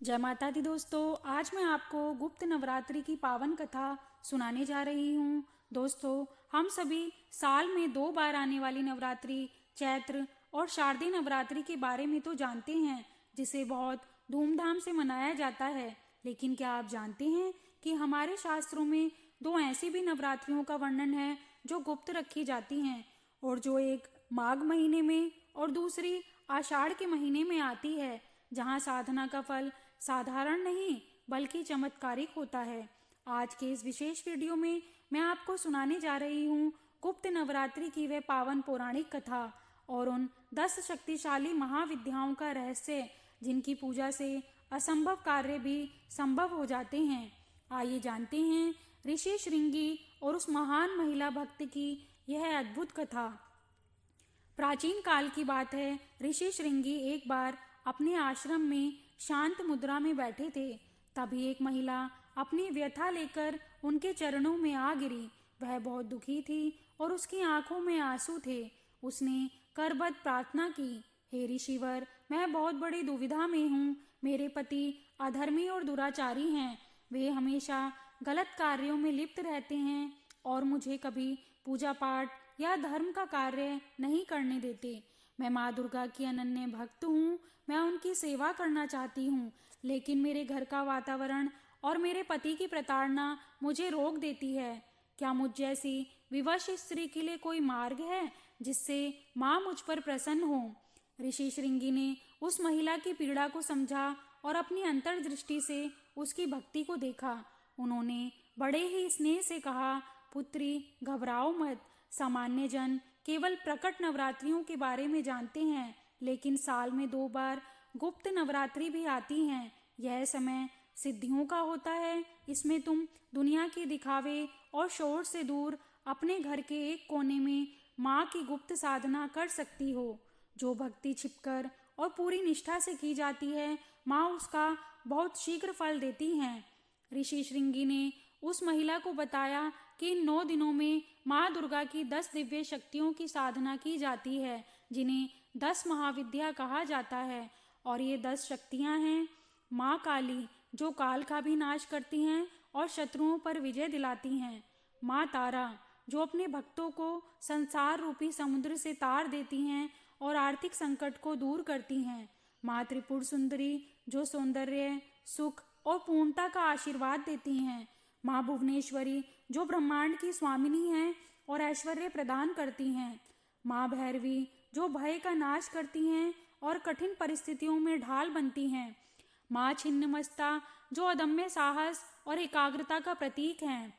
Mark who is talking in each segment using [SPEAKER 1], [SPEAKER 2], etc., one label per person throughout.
[SPEAKER 1] जय माता दी दोस्तों। आज मैं आपको गुप्त नवरात्रि की पावन कथा सुनाने जा रही हूँ। दोस्तों, हम सभी साल में 2 बार आने वाली नवरात्रि चैत्र और शारदीय नवरात्रि के बारे में तो जानते हैं, जिसे बहुत धूमधाम से मनाया जाता है। लेकिन क्या आप जानते हैं कि हमारे शास्त्रों में 2 ऐसी भी नवरात्रियों का वर्णन है जो गुप्त रखी जाती हैं, और जो एक माघ महीने में और दूसरी आषाढ़ के महीने में आती है, जहाँ साधना का फल साधारण नहीं बल्कि चमत्कारिक होता है। आज के इस विशेष वीडियो में मैं आपको सुनाने जा रही हूँ गुप्त नवरात्रि की वह पावन पौराणिक कथा और उन 10 शक्तिशाली महाविद्याओं का रहस्य, जिनकी पूजा से असंभव कार्य भी संभव हो जाते हैं। आइए जानते हैं ऋषि श्रृंगी और उस महान महिला भक्त की यह अद्भुत कथा। प्राचीन काल की बात है। ऋषि श्रृंगी एक बार अपने आश्रम में शांत मुद्रा में बैठे थे। तभी एक महिला अपनी व्यथा लेकर उनके चरणों में आ गिरी। वह बहुत दुखी थी और उसकी आंखों में आंसू थे। उसने करबद्ध प्रार्थना की, हे ऋषिवर, मैं बहुत बड़ी दुविधा में हूँ। मेरे पति अधर्मी और दुराचारी हैं। वे हमेशा गलत कार्यों में लिप्त रहते हैं और मुझे कभी पूजा पाठ या धर्म का कार्य नहीं करने देते। मैं माँ दुर्गा की अनन्य भक्त हूँ। मैं उनकी सेवा करना चाहती हूँ, लेकिन मेरे घर का वातावरण और मेरे पति की प्रताड़ना मुझे रोक देती है। क्या मुझ जैसी विवश स्त्री के लिए कोई मार्ग है जिससे माँ मुझ पर प्रसन्न हो? ऋषि श्रृंगी ने उस महिला की पीड़ा को समझा और अपनी अंतर्दृष्टि से उसकी भक्ति को देखा। उन्होंने बड़े ही स्नेह से कहा, पुत्री, घबराओ मत। सामान्य जन केवल प्रकट नवरात्रियों के बारे में जानते हैं, लेकिन साल में 2 बार गुप्त नवरात्रि भी आती हैं। यह समय सिद्धियों का होता है। इसमें तुम दुनिया के दिखावे और शोर से दूर अपने घर के एक कोने में माँ की गुप्त साधना कर सकती हो। जो भक्ति छिपकर और पूरी निष्ठा से की जाती है, माँ उसका बहुत शीघ्र फल देती हैं। ऋषि श्रृंगी ने उस महिला को बताया कि इन 9 दिनों में माँ दुर्गा की 10 दिव्य शक्तियों की साधना की जाती है, जिन्हें 10 महाविद्या कहा जाता है। और ये 10 शक्तियाँ हैं: माँ काली, जो काल का भी नाश करती हैं और शत्रुओं पर विजय दिलाती हैं; माँ तारा, जो अपने भक्तों को संसार रूपी समुद्र से तार देती हैं और आर्थिक संकट को दूर करती हैं; माँ त्रिपुर सुंदरी, जो सौंदर्य, सुख और पूर्णता का आशीर्वाद देती हैं; माँ भुवनेश्वरी, जो ब्रह्मांड की स्वामिनी हैं और ऐश्वर्य प्रदान करती हैं; माँ भैरवी, जो भय का नाश करती हैं और कठिन परिस्थितियों में ढाल बनती हैं; माँ छिन्नमस्ता, जो अदम्य साहस और एकाग्रता का प्रतीक हैं;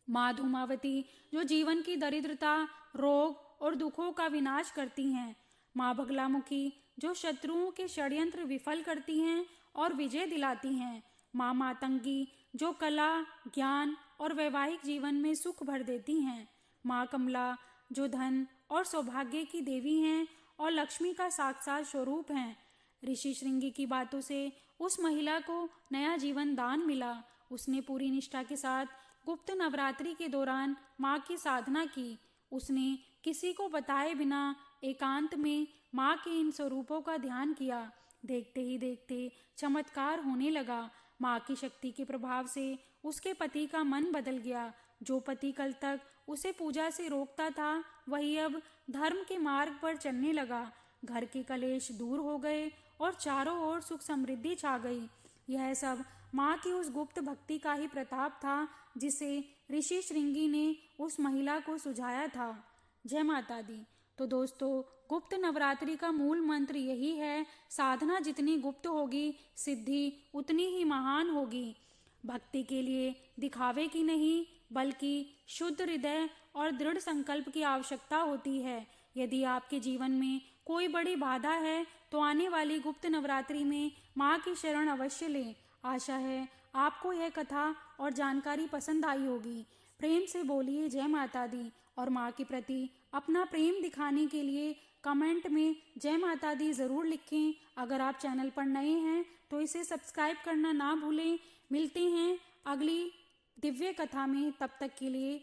[SPEAKER 1] माँ धूमावती, जो जीवन की दरिद्रता, रोग और दुखों का विनाश करती हैं; माँ बगलामुखी, जो शत्रुओं के षड्यंत्र विफल करती हैं और विजय दिलाती हैं; माँ मातंगी, जो कला, ज्ञान और वैवाहिक जीवन में सुख भर देती हैं; माँ कमला, जो धन और सौभाग्य की देवी हैं और लक्ष्मी का साक्षात स्वरूप हैं। ऋषि श्रृंगी की बातों से उस महिला को नया जीवन दान मिला। उसने पूरी निष्ठा के साथ गुप्त नवरात्रि के दौरान माँ की साधना की। उसने किसी को बताए बिना एकांत में माँ के इन स्वरूपों का ध्यान किया। देखते ही देखते चमत्कार होने लगा। माँ की शक्ति के प्रभाव से उसके पति का मन बदल गया। जो पति कल तक उसे पूजा से रोकता था, वही अब धर्म के मार्ग पर चलने लगा। घर के कलेश दूर हो गए और चारों ओर सुख समृद्धि छा गई। यह सब माँ की उस गुप्त भक्ति का ही प्रताप था, जिसे ऋषि श्रृंगी ने उस महिला को सुझाया था। जय माता दी। तो दोस्तों, गुप्त नवरात्रि का मूल मंत्र यही है: साधना जितनी गुप्त होगी, सिद्धि उतनी ही महान होगी। भक्ति के लिए दिखावे की नहीं, बल्कि शुद्ध हृदय और दृढ़ संकल्प की आवश्यकता होती है। यदि आपके जीवन में कोई बड़ी बाधा है, तो आने वाली गुप्त नवरात्रि में माँ की शरण अवश्य लें। आशा है आपको यह कथा और जानकारी पसंद आई होगी। प्रेम से बोलिए जय माता दी, और माँ के प्रति अपना प्रेम दिखाने के लिए कमेंट में जय माता दी ज़रूर लिखें। अगर आप चैनल पर नए हैं तो इसे सब्सक्राइब करना ना भूलें। मिलते हैं अगली दिव्य कथा में, तब तक के लिए